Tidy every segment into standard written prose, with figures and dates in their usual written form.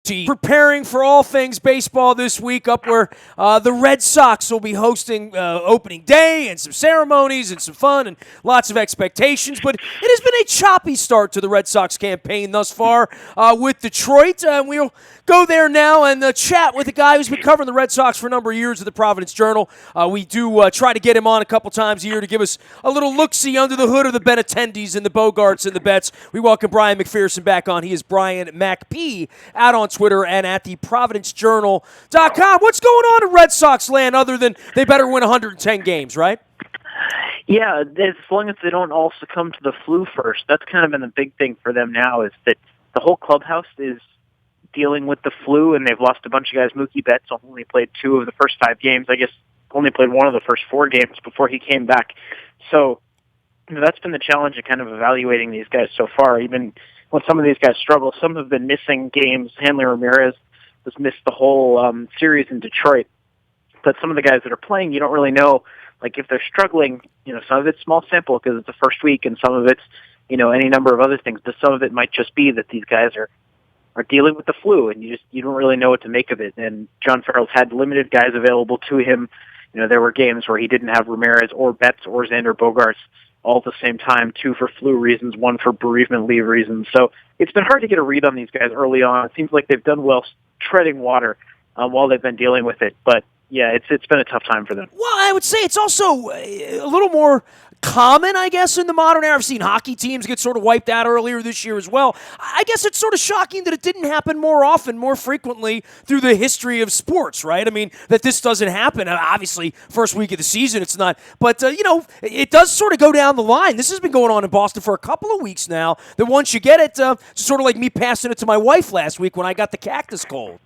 Preparing for all things baseball this week, up where the Red Sox will be hosting opening day and some ceremonies and some fun and lots of expectations. But it has been a choppy start to the Red Sox campaign thus far with Detroit. We'll go there now and chat with a guy who's been covering the Red Sox for a number of years at the Providence Journal. We do try to get him on a couple times a year to give us a little look-see under the hood of the Benatendis and the Bogarts and the Betts. We welcome Brian McPherson back on. He is Brian MacP out on Twitter and at the ProvidenceJournal.com. What's going on in Red Sox land other than they better win 110 games, right? Yeah, as long as they don't all succumb to the flu first. That's kind of been the big thing for them now, is that the whole clubhouse is dealing with the flu, and they've lost a bunch of guys. Mookie Betts only played 2 of the first 5 games. I guess only played 1 of the first 4 games before he came back. So that's been the challenge of kind of evaluating these guys so far. Even when some of these guys struggle, some have been missing games. Hanley Ramirez has missed the whole series in Detroit. But some of the guys that are playing, you don't really know, like if they're struggling, some of it's small sample because it's the first week, and some of it's, any number of other things. But some of it might just be that these guys are dealing with the flu, and you don't really know what to make of it. And John Farrell's had limited guys available to him. There were games where he didn't have Ramirez or Betts or Xander Bogaerts all at the same time, 2 for flu reasons, 1 for bereavement leave reasons. So it's been hard to get a read on these guys early on. It seems like they've done well treading water while they've been dealing with it. But yeah, it's been a tough time for them. Well, I would say it's also a little more common, I guess, in the modern era. I've seen hockey teams get sort of wiped out earlier this year as well. I guess it's sort of shocking that it didn't happen more often, more frequently through the history of sports, right? I mean, that this doesn't happen. Obviously, first week of the season, it's not. But, it does sort of go down the line. This has been going on in Boston for a couple of weeks now, that once you get it, it's sort of like me passing it to my wife last week when I got the cactus cold.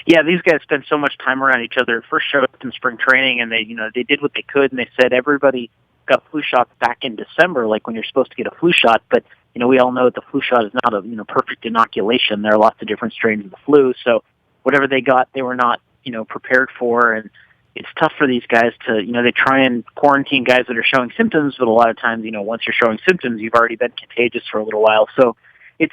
Yeah, these guys spend so much time around each other. First showed up in spring training, and they did what they could, and they said everybody got flu shots back in December, like when you're supposed to get a flu shot. But we all know that the flu shot is not a perfect inoculation. There are lots of different strains of the flu, so whatever they got, they were not prepared for. And it's tough for these guys to they try and quarantine guys that are showing symptoms, but a lot of times once you're showing symptoms, you've already been contagious for a little while. So it's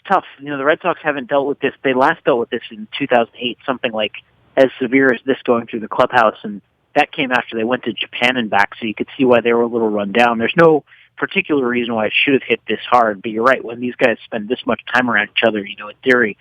tough. The Red Sox haven't dealt with this. They last dealt with this in 2008, something like as severe as this going through the clubhouse, and that came after they went to Japan and back, so you could see why they were a little run down. There's no particular reason why it should have hit this hard, but you're right. When these guys spend this much time around each other, in theory,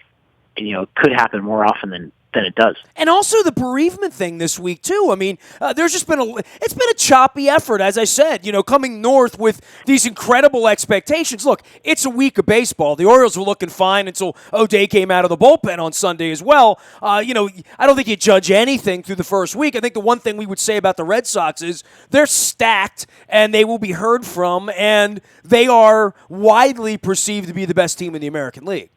it could happen more often than it does. And also the bereavement thing this week, too. I mean, there's just been it's been a choppy effort, as I said, coming north with these incredible expectations. Look, it's a week of baseball. The Orioles were looking fine until O'Day came out of the bullpen on Sunday as well. I don't think you judge anything through the first week. I think the one thing we would say about the Red Sox is they're stacked and they will be heard from, and they are widely perceived to be the best team in the American League.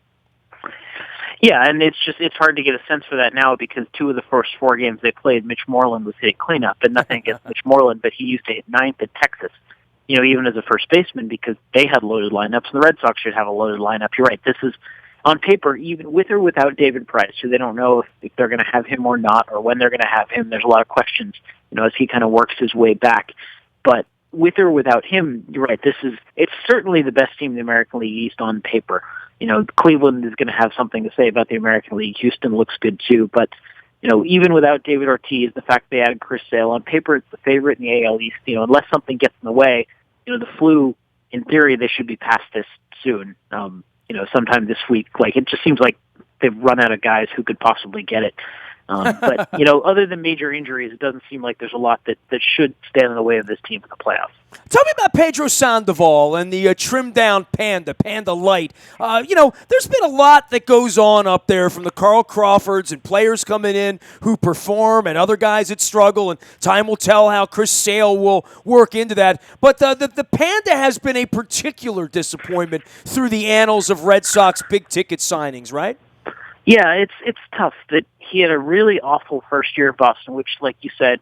Yeah, and it's hard to get a sense for that now because 2 of the first 4 games they played, Mitch Moreland was hitting cleanup, and nothing against Mitch Moreland, but he used to hit 9th at Texas, even as a first baseman because they had loaded lineups, and the Red Sox should have a loaded lineup. You're right, this is, on paper, even with or without David Price, who they don't know if they're going to have him or not, or when they're going to have him. There's a lot of questions, as he kind of works his way back. But with or without him, you're right, it's certainly the best team in the American League East on paper. Cleveland is going to have something to say about the American League. Houston looks good too, but even without David Ortiz, the fact they added Chris Sale, on paper it's the favorite in the AL East. Unless something gets in the way, the flu, in theory, they should be past this soon. Sometime this week. Like it just seems like they've run out of guys who could possibly get it. But other than major injuries, it doesn't seem like there's a lot that should stand in the way of this team in the playoffs. Tell me about Pedro Sandoval and the trimmed-down Panda Light. There's been a lot that goes on up there from the Carl Crawfords and players coming in who perform and other guys that struggle, and time will tell how Chris Sale will work into that. But the Panda has been a particular disappointment through the annals of Red Sox big-ticket signings, right? Yeah, it's tough that he had a really awful first year at Boston, which, like you said,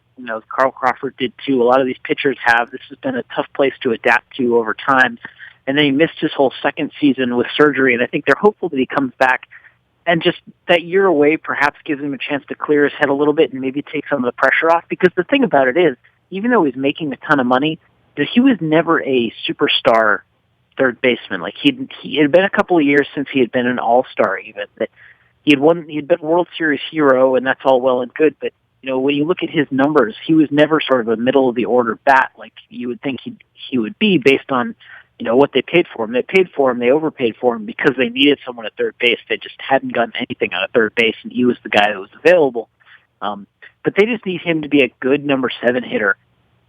Carl Crawford did too. A lot of these pitchers have. This has been a tough place to adapt to over time. And then he missed his whole second season with surgery, and I think they're hopeful that he comes back. And just that year away perhaps gives him a chance to clear his head a little bit and maybe take some of the pressure off. Because the thing about it is, even though he's making a ton of money, he was never a superstar third baseman. Like he had been a couple of years since he had been an all-star even. That he'd been World Series hero, and that's all well and good. But when you look at his numbers, he was never sort of a middle of the order bat like you would think he would be based on what they paid for him. They paid for him, they overpaid for him because they needed someone at third base. They just hadn't gotten anything out of third base, and he was the guy that was available. But they just need him to be a good number 7 hitter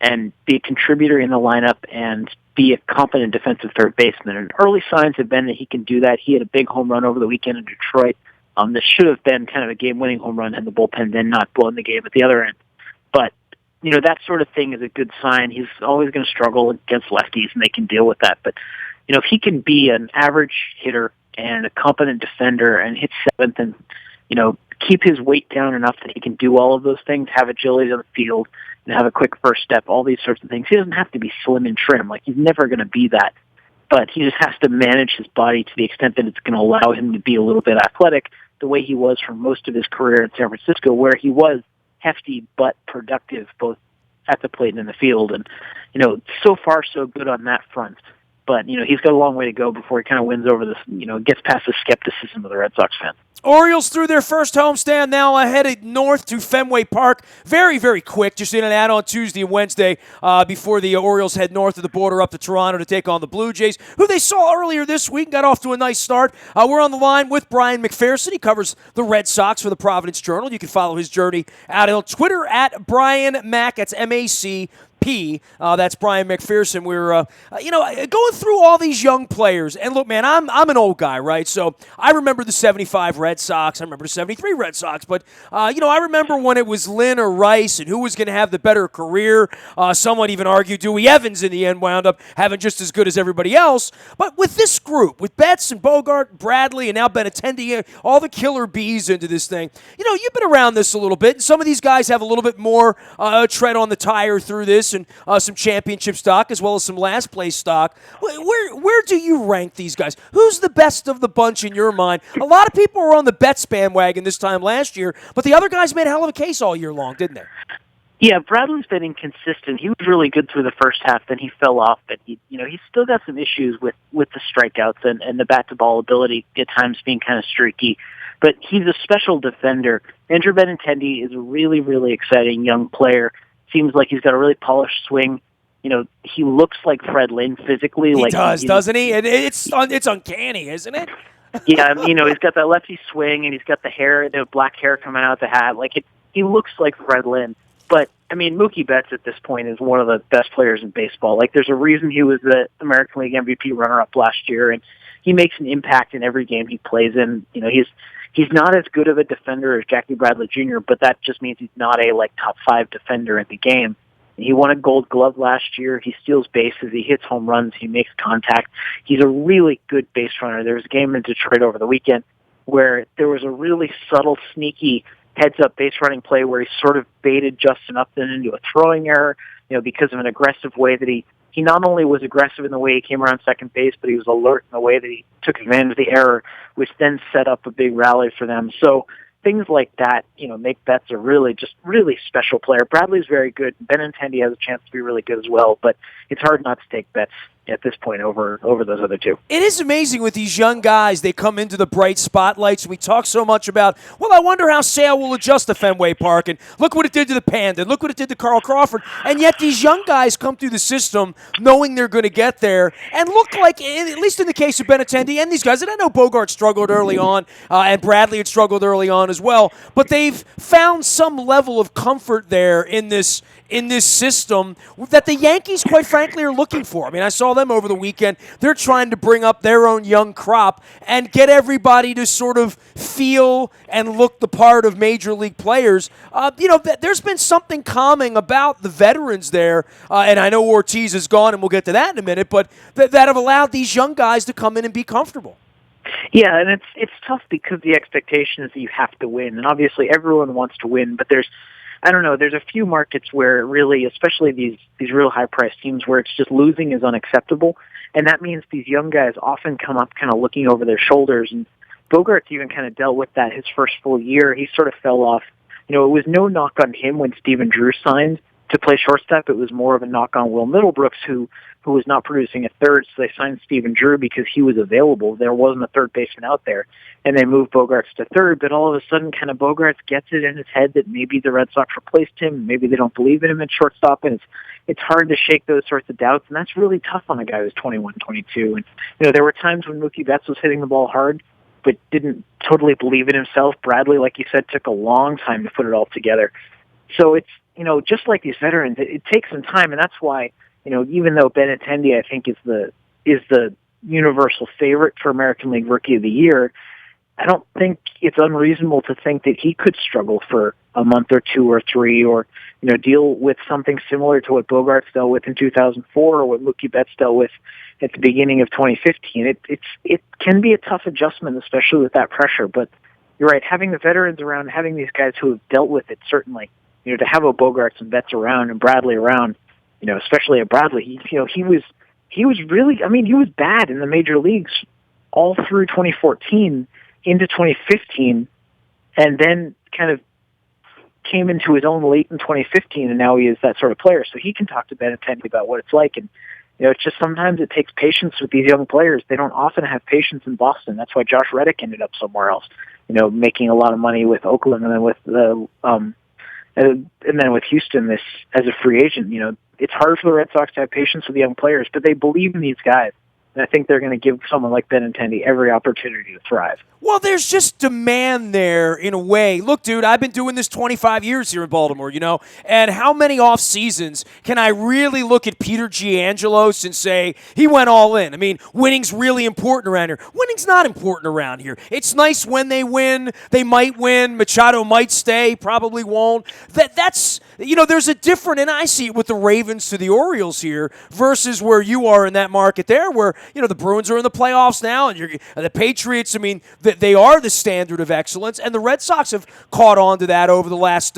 and be a contributor in the lineup and be a competent defensive third baseman. And early signs have been that he can do that. He had a big home run over the weekend in Detroit. That should have been kind of a game-winning home run had the bullpen then not blown the game at the other end. But, that sort of thing is a good sign. He's always going to struggle against lefties, and they can deal with that. But, if he can be an average hitter and a competent defender and hit 7th and, keep his weight down enough that he can do all of those things, have agility on the field, and have a quick first step, all these sorts of things. He doesn't have to be slim and trim. Like, he's never going to be that. But he just has to manage his body to the extent that it's going to allow him to be a little bit athletic, the way he was for most of his career in San Francisco, where he was hefty but productive both at the plate and in the field. And, so far so good on that front. But, he's got a long way to go before he kind of wins over this, gets past the skepticism of the Red Sox fans. Orioles through their first homestand, now headed north to Fenway Park. Very, very quick, just in and out on Tuesday and Wednesday before the Orioles head north of the border up to Toronto to take on the Blue Jays, who they saw earlier this week and got off to a nice start. We're on the line with Brian McPherson. He covers the Red Sox for the Providence Journal. You can follow his journey out on Twitter at Brian Mac. That's MAC. That's Brian McPherson. We're, going through all these young players. And look, man, I'm an old guy, right? So I remember the 75 Red Sox. I remember the 73 Red Sox. But, I remember when it was Lynn or Rice and who was going to have the better career. Someone even argued Dewey Evans in the end wound up having just as good as everybody else. But with this group, with Betts and Bogart, Bradley, and now Benintendi, all the killer bees into this thing, you've been around this a little bit. And some of these guys have a little bit more tread on the tire through this. And some championship stock as well as some last place stock. Where do you rank these guys? Who's the best of the bunch in your mind? A lot of people were on the Betts bandwagon this time last year, but the other guys made a hell of a case all year long, didn't they? Yeah, Bradley's been inconsistent. He was really good through the first half, then he fell off. But he's still got some issues with the strikeouts and the bat-to-ball ability at times being kind of streaky. But he's a special defender. Andrew Benintendi is a really, really exciting young player. Seems like he's got a really polished swing. He looks like Fred Lynn physically. He does, doesn't he? It's uncanny, isn't it? Yeah, he's got that lefty swing, and he's got the hair, the black hair coming out the hat. He looks like Fred Lynn. But, Mookie Betts at this point is one of the best players in baseball. There's a reason he was the American League MVP runner-up last year, and he makes an impact in every game he plays in. He's not as good of a defender as Jackie Bradley Jr., but that just means he's not a top 5 defender in the game. He won a Gold Glove last year. He steals bases. He hits home runs. He makes contact. He's a really good base runner. There was a game in Detroit over the weekend where there was a really subtle, sneaky heads-up base running play where he sort of baited Justin Upton into a throwing error, because of an aggressive way that he not only was aggressive in the way he came around second base, but he was alert in the way that he took advantage of the error, which then set up a big rally for them. So things like that, make Betts a really special player. Bradley's very good. Benintendi has a chance to be really good as well, but it's hard not to take Betts at this point over those other two. It is amazing with these young guys. They come into the bright spotlights. We talk so much about, I wonder how Sale will adjust to Fenway Park, and look what it did to the Panda, and look what it did to Carl Crawford. And yet these young guys come through the system knowing they're going to get there and look like, at least in the case of Benintendi and these guys, and I know Bogart struggled early on, and Bradley had struggled early on as well, but they've found some level of comfort there in this system that the Yankees, quite frankly, are looking for. I saw them over the weekend. They're trying to bring up their own young crop and get everybody to sort of feel and look the part of major league players. There's been something calming about the veterans there, and I know Ortiz is gone, and we'll get to that in a minute, but that have allowed these young guys to come in and be comfortable. Yeah, and it's tough because the expectation is that you have to win, and obviously everyone wants to win, but there's a few markets where really, especially these real high-priced teams, where it's just losing is unacceptable, and that means these young guys often come up kind of looking over their shoulders, and Bogart's even kind of dealt with that his first full year. He sort of fell off. It was no knock on him when Stephen Drew signed to play shortstop. It was more of a knock on Will Middlebrooks, who was not producing at third, so they signed Stephen Drew because he was available. There wasn't a third baseman out there, and they moved Bogaerts to third, but all of a sudden kind of Bogaerts gets it in his head that maybe the Red Sox replaced him, maybe they don't believe in him at shortstop, and it's hard to shake those sorts of doubts, and that's really tough on a guy who's 21, 22. And, there were times when Mookie Betts was hitting the ball hard, but didn't totally believe in himself. Bradley, like you said, took a long time to put it all together. So it's, just like these veterans, it takes some time, and that's why, even though Benintendi, I think, is the universal favorite for American League Rookie of the Year, I don't think it's unreasonable to think that he could struggle for a month or two or three, or deal with something similar to what Bogaerts dealt with in 2004 or what Mookie Betts dealt with at the beginning of 2015. It can be a tough adjustment, especially with that pressure. But you're right, having the veterans around, having these guys who have dealt with it, certainly, to have a Bogaerts and Betts around and Bradley around, especially a Bradley, he was really, he was bad in the major leagues all through 2014 into 2015, and then kind of came into his own late in 2015, and now he is that sort of player. So he can talk to Benintendi about what it's like. And, it's just sometimes it takes patience with these young players. They don't often have patience in Boston. That's why Josh Reddick ended up somewhere else, making a lot of money with Oakland and then with and then with Houston as a free agent. It's hard for the Red Sox to have patience with young players, but they believe in these guys. And I think they're going to give someone like Benintendi every opportunity to thrive. Well, there's just demand there in a way. Look, dude, I've been doing this 25 years here in Baltimore, and how many off seasons can I really look at Peter Giangelos and say he went all in? Winning's really important around here. Winning's not important around here. It's nice when they win. They might win. Machado might stay, probably won't. That's there's a different, and I see it with the Ravens to the Orioles here versus where you are in that market there, where the Bruins are in the playoffs now, and the Patriots. They are the standard of excellence, and the Red Sox have caught on to that over the last,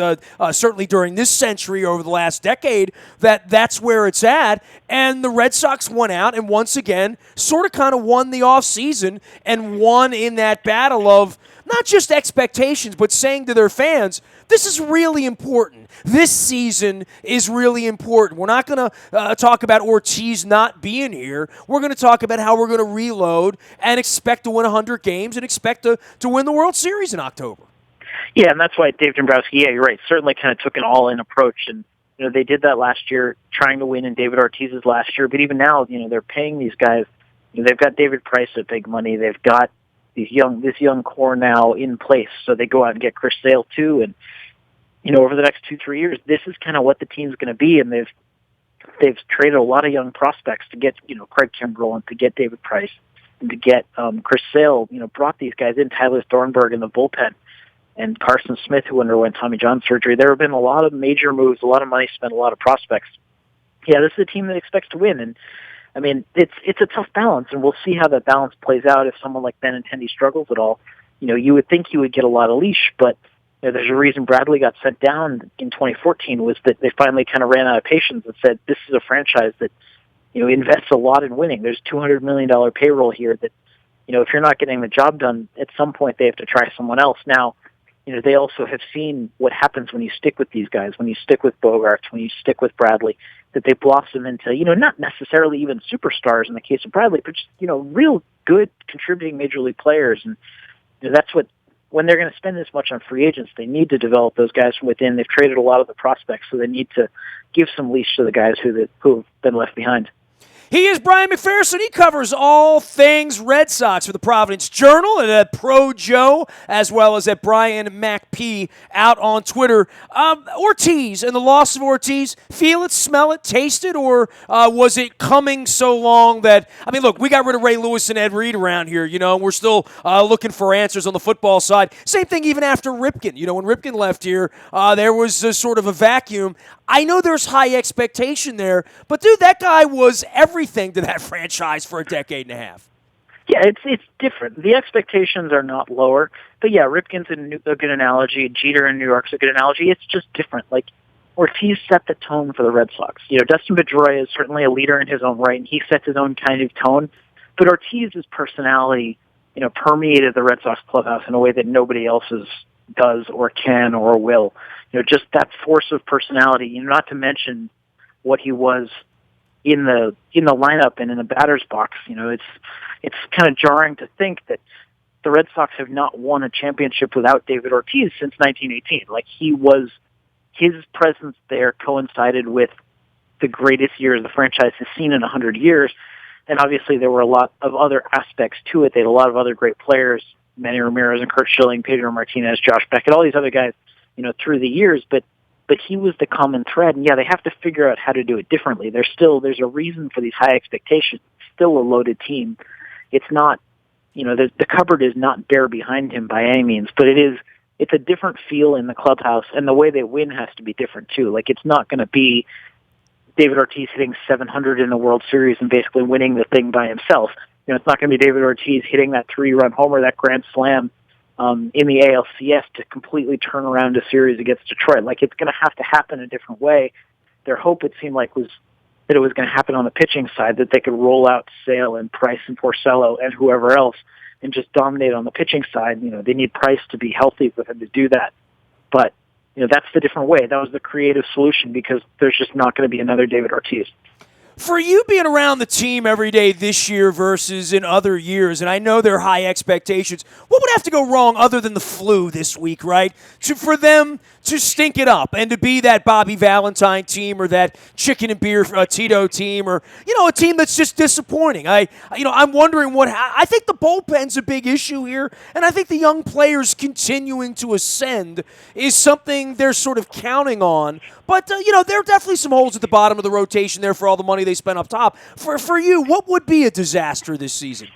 certainly during this century, over the last decade, that's where it's at. And the Red Sox went out and once again sort of kind of won the offseason and won in that battle of not just expectations, but saying to their fans, this is really important. This season is really important. We're not going to talk about Ortiz not being here. We're going to talk about how we're going to reload and expect to win 100 games and expect to win the World Series in October. Yeah, and that's why Dave Dombrowski, you're right, certainly kind of took an all-in approach. And, they did that last year, trying to win in David Ortiz's last year. But even now, they're paying these guys. They've got David Price at big money. They've got this young core now in place. So they go out and get Chris Sale too. And, over the next 2-3 years, this is kind of what the team's going to be. And they've traded a lot of young prospects to get, Craig Kimbrell and to get David Price and to get Chris Sale, brought these guys in, Tyler Thornburg in the bullpen and Carson Smith, who underwent Tommy John surgery. There have been a lot of major moves, a lot of money spent, a lot of prospects. Yeah, this is a team that expects to win. And, it's a tough balance, and we'll see how that balance plays out if someone like Benintendi struggles at all. You would think he would get a lot of leash, but there's a reason Bradley got sent down in 2014 was that they finally kind of ran out of patience and said, this is a franchise that, invests a lot in winning. There's $200 million payroll here that, if you're not getting the job done, at some point they have to try someone else. Now, they also have seen what happens when you stick with these guys, when you stick with Bogaerts, when you stick with Bradley, that they blossom into, not necessarily even superstars in the case of Bradley, but just, real good contributing major league players. And that's what, when they're going to spend this much on free agents, they need to develop those guys from within. They've traded a lot of the prospects, so they need to give some leash to the guys who have been left behind. He is Brian McPherson. He covers all things Red Sox for the Providence Journal and at Pro Joe, as well as at Brian MacP out on Twitter. Ortiz and the loss of Ortiz, feel it, smell it, taste it, or was it coming so long that, look, we got rid of Ray Lewis and Ed Reed around here, and we're still looking for answers on the football side. Same thing even after Ripken. When Ripken left here, there was sort of a vacuum. I know there's high expectation there, but, dude, that guy was everything to that franchise for a decade and a half. Yeah, it's different. The expectations are not lower. But, yeah, Ripken's a good analogy. Jeter in New York's a good analogy. It's just different. Like, Ortiz set the tone for the Red Sox. Dustin Pedroia is certainly a leader in his own right, and he sets his own kind of tone. But Ortiz's personality, permeated the Red Sox clubhouse in a way that nobody else's does or can or will. Just that force of personality. Not to mention what he was in the lineup and in the batter's box. It's kind of jarring to think that the Red Sox have not won a championship without David Ortiz since 1918. His presence there coincided with the greatest years the franchise has seen in 100 years. And obviously there were a lot of other aspects to it. They had a lot of other great players, Manny Ramirez and Curt Schilling, Pedro Martinez, Josh Beckett, all these other guys, through the years. But he was the common thread. And yeah, they have to figure out how to do it differently. There's a reason for these high expectations. It's still a loaded team. It's not, the cupboard is not bare behind him by any means, but it's a different feel in the clubhouse, and the way they win has to be different too. It's not going to be David Ortiz hitting 700 in the World Series and basically winning the thing by himself. It's not going to be David Ortiz hitting that 3-run homer, that grand slam in the ALCS to completely turn around a series against Detroit. It's going to have to happen a different way. Their hope, it seemed like, was that it was going to happen on the pitching side, that they could roll out Sale and Price and Porcello and whoever else and just dominate on the pitching side. They need Price to be healthy for him to do that. But that's the different way. That was the creative solution because there's just not going to be another David Ortiz. For you being around the team every day this year versus in other years, and I know there are high expectations, what would have to go wrong other than the flu this week, right? For them to stink it up and to be that Bobby Valentine team or that chicken and beer Tito team or, a team that's just disappointing. I'm wondering I think the bullpen's a big issue here, and I think the young players continuing to ascend is something they're sort of counting on. But, there are definitely some holes at the bottom of the rotation there for all the money they spent up top. For you, what would be a disaster this season?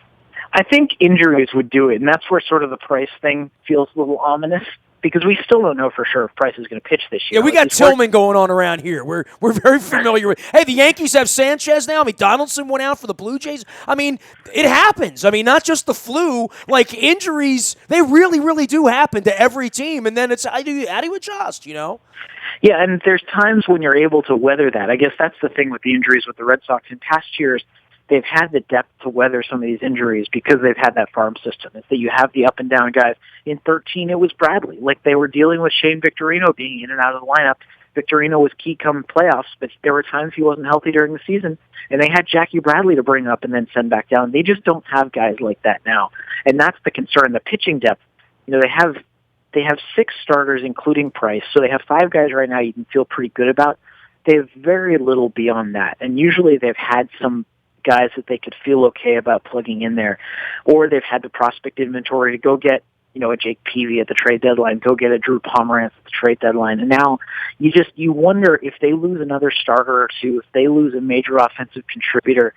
I think injuries would do it, and that's where sort of the Price thing feels a little ominous because we still don't know for sure if Price is going to pitch this year. Yeah, we got Tillman going on around here. We're very familiar with. Hey, the Yankees have Sanchez now. Donaldson went out for the Blue Jays. It happens. Not just the flu. Injuries, they really, really do happen to every team, and then it's how do you adjust, Yeah, and there's times when you're able to weather that. I guess that's the thing with the injuries with the Red Sox. In past years, they've had the depth to weather some of these injuries because they've had that farm system. It's that you have the up and down guys. In 13, it was Bradley. They were dealing with Shane Victorino being in and out of the lineup. Victorino was key come playoffs, but there were times he wasn't healthy during the season, and they had Jackie Bradley to bring up and then send back down. They just don't have guys like that now, and that's the concern. The pitching depth, they have 6 starters, including Price, so they have 5 guys right now you can feel pretty good about. They have very little beyond that, and usually they've had some guys that they could feel okay about plugging in there, or they've had the prospect inventory to go get, a Jake Peavy at the trade deadline, go get a Drew Pomeranz at the trade deadline, and now you wonder if they lose another starter or two, if they lose a major offensive contributor,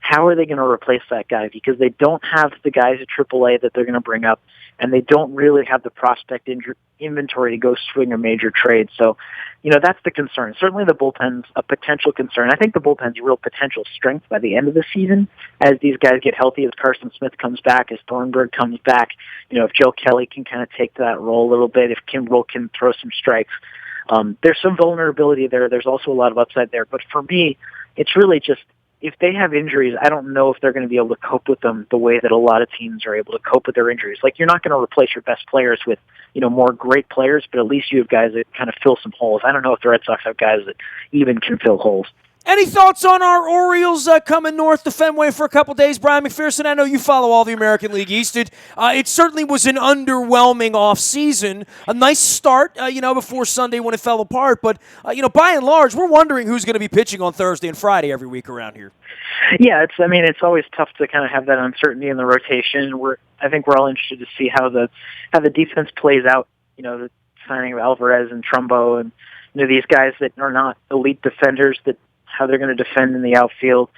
how are they going to replace that guy? Because they don't have the guys at AAA that they're going to bring up, and they don't really have the prospect inventory to go swing a major trade. So, that's the concern. Certainly the bullpen's a potential concern. I think the bullpen's a real potential strength by the end of the season as these guys get healthy, as Carson Smith comes back, as Thornburg comes back, if Joe Kelly can kind of take that role a little bit, if Kimbrel can throw some strikes. There's some vulnerability there. There's also a lot of upside there. But for me, it's really just, if they have injuries, I don't know if they're going to be able to cope with them the way that a lot of teams are able to cope with their injuries. You're not going to replace your best players with, more great players, but at least you have guys that kind of fill some holes. I don't know if the Red Sox have guys that even can fill holes. Any thoughts on our Orioles coming north to Fenway for a couple days? Brian McPherson, I know you follow all the American League East. It certainly was an underwhelming offseason. A nice start, before Sunday when it fell apart. But, by and large, we're wondering who's going to be pitching on Thursday and Friday every week around here. Yeah, it's always tough to kind of have that uncertainty in the rotation. I think we're all interested to see how the defense plays out. The signing of Alvarez and Trumbo and these guys that are not elite defenders, that how they're going to defend in the outfield.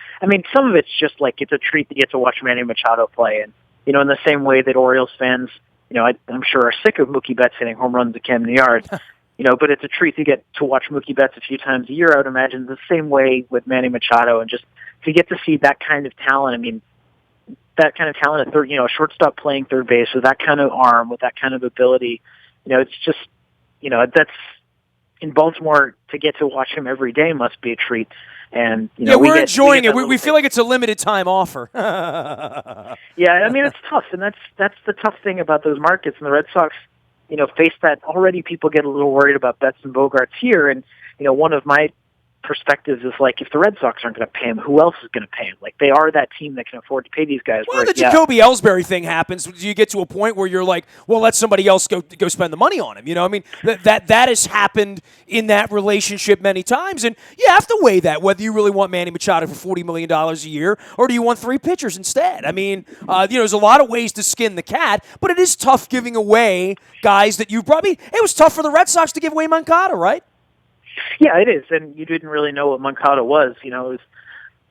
Some of it's just it's a treat to get to watch Manny Machado play, and in the same way that Orioles fans, I'm sure are sick of Mookie Betts hitting home runs at Camden Yards. But it's a treat to get to watch Mookie Betts a few times a year. I would imagine the same way with Manny Machado, and just to get to see that kind of talent. That kind of talent at third, a shortstop playing third base with that kind of arm, with that kind of ability. It's just, that's in Baltimore, to get to watch him every day must be a treat. And we're enjoying it. We feel like it's a limited time offer. Yeah, it's tough, and that's the tough thing about those markets. And the Red Sox, face that already people get a little worried about Betts and Bogarts here. And, one of my perspectives is like, if the Red Sox aren't going to pay him, who else is going to pay him? Like, they are that team that can afford to pay these guys. Well, the Jacoby Ellsbury thing happens. Do you get to a point where you're like, well, let somebody else go spend the money on him? I mean, that has happened in that relationship many times, and you have to weigh that, whether you really want Manny Machado for $40 million a year, or do you want 3 pitchers instead? I mean, there's a lot of ways to skin the cat, but it is tough giving away guys that you probably. It was tough for the Red Sox to give away Moncada, right? Yeah, it is, and you didn't really know what Moncada was. It was,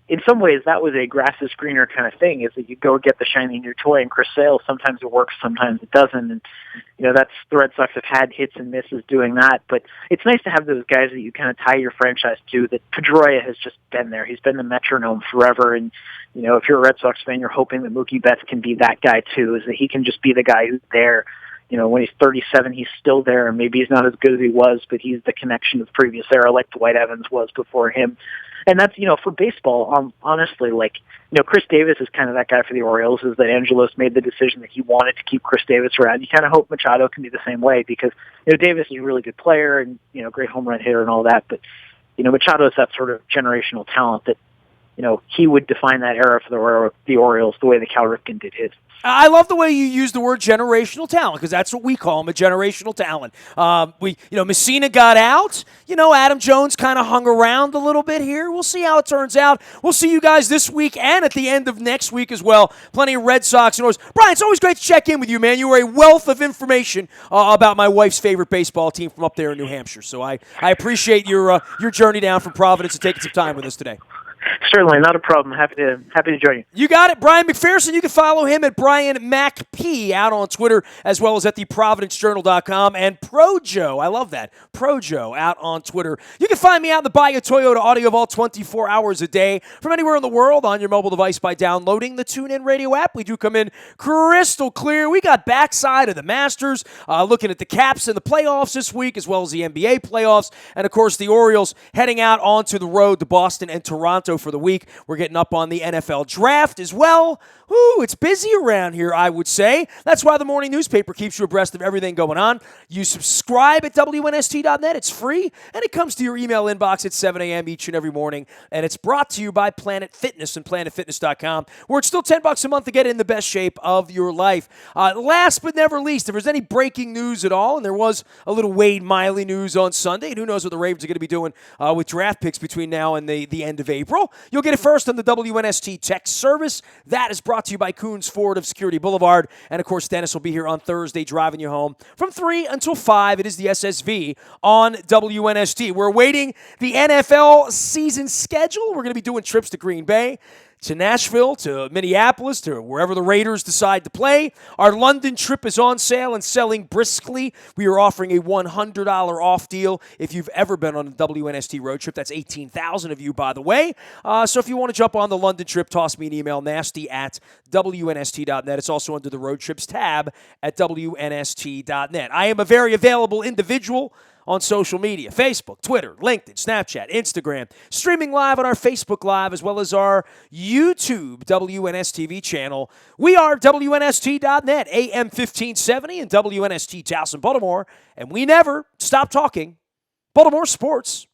in some ways, that was a grass is greener kind of thing, is that you go get the shiny new toy, and Chris Sale, sometimes it works, sometimes it doesn't, and, that's the Red Sox have had hits and misses doing that, but it's nice to have those guys that you kind of tie your franchise to, that Pedroia has just been there. He's been the metronome forever, and, if you're a Red Sox fan, you're hoping that Mookie Betts can be that guy, too, is that he can just be the guy who's there. When he's 37, he's still there, and maybe he's not as good as he was, but he's the connection of the previous era, like Dwight Evans was before him. And that's, for baseball, honestly, Chris Davis is kind of that guy for the Orioles, is that Angelos made the decision that he wanted to keep Chris Davis around. You kind of hope Machado can be the same way, because, Davis is a really good player and, great home run hitter and all that, but, Machado is that sort of generational talent that, he would define that era for the Orioles the way that Cal Ripken did his. I love the way you use the word generational talent, because that's what we call him, a generational talent. Messina got out. Adam Jones kind of hung around a little bit here. We'll see how it turns out. We'll see you guys this week and at the end of next week as well. Plenty of Red Sox and Orioles. Brian, it's always great to check in with you, man. You are a wealth of information about my wife's favorite baseball team from up there in New Hampshire. So I appreciate your journey down from Providence and taking some time with us today. Certainly, not a problem. Happy to join you. You got it. Brian McPherson. You can follow him at Brian MacP out on Twitter, as well as at theprovidencejournal.com. And Projo, I love that, Projo out on Twitter. You can find me out in the Bayou Toyota Audio Vault 24 hours a day from anywhere in the world on your mobile device by downloading the TuneIn Radio app. We do come in crystal clear. We got backside of the Masters, looking at the Caps in the playoffs this week, as well as the NBA playoffs. And, of course, the Orioles heading out onto the road to Boston and Toronto for the week. We're getting up on the NFL draft as well. Ooh, it's busy around here, I would say. That's why the morning newspaper keeps you abreast of everything going on. You subscribe at WNST.net. It's free, and it comes to your email inbox at 7 a.m. each and every morning. And it's brought to you by Planet Fitness and PlanetFitness.com, where it's still $10 a month to get in the best shape of your life. Last but never least, if there's any breaking news at all, and there was a little Wade Miley news on Sunday, and who knows what the Ravens are going to be doing with draft picks between now and the end of April, you'll get it first on the WNST text service. That is brought to you by Coons Ford of Security Boulevard. And, of course, Dennis will be here on Thursday driving you home from 3 until 5. It is the SSV on WNST. We're awaiting the NFL season schedule. We're going to be doing trips to Green Bay, to Nashville, to Minneapolis, to wherever the Raiders decide to play. Our London trip is on sale and selling briskly. We are offering a $100 off deal if you've ever been on a WNST road trip. That's 18,000 of you, by the way. So if you want to jump on the London trip, toss me an email, nasty@WNST.net. It's also under the road trips tab at WNST.net. I am a very available individual on social media: Facebook, Twitter, LinkedIn, Snapchat, Instagram, streaming live on our Facebook Live, as well as our YouTube WNSTV channel. We are WNST.net, AM 1570 and WNST Towson, Baltimore, and we never stop talking Baltimore sports.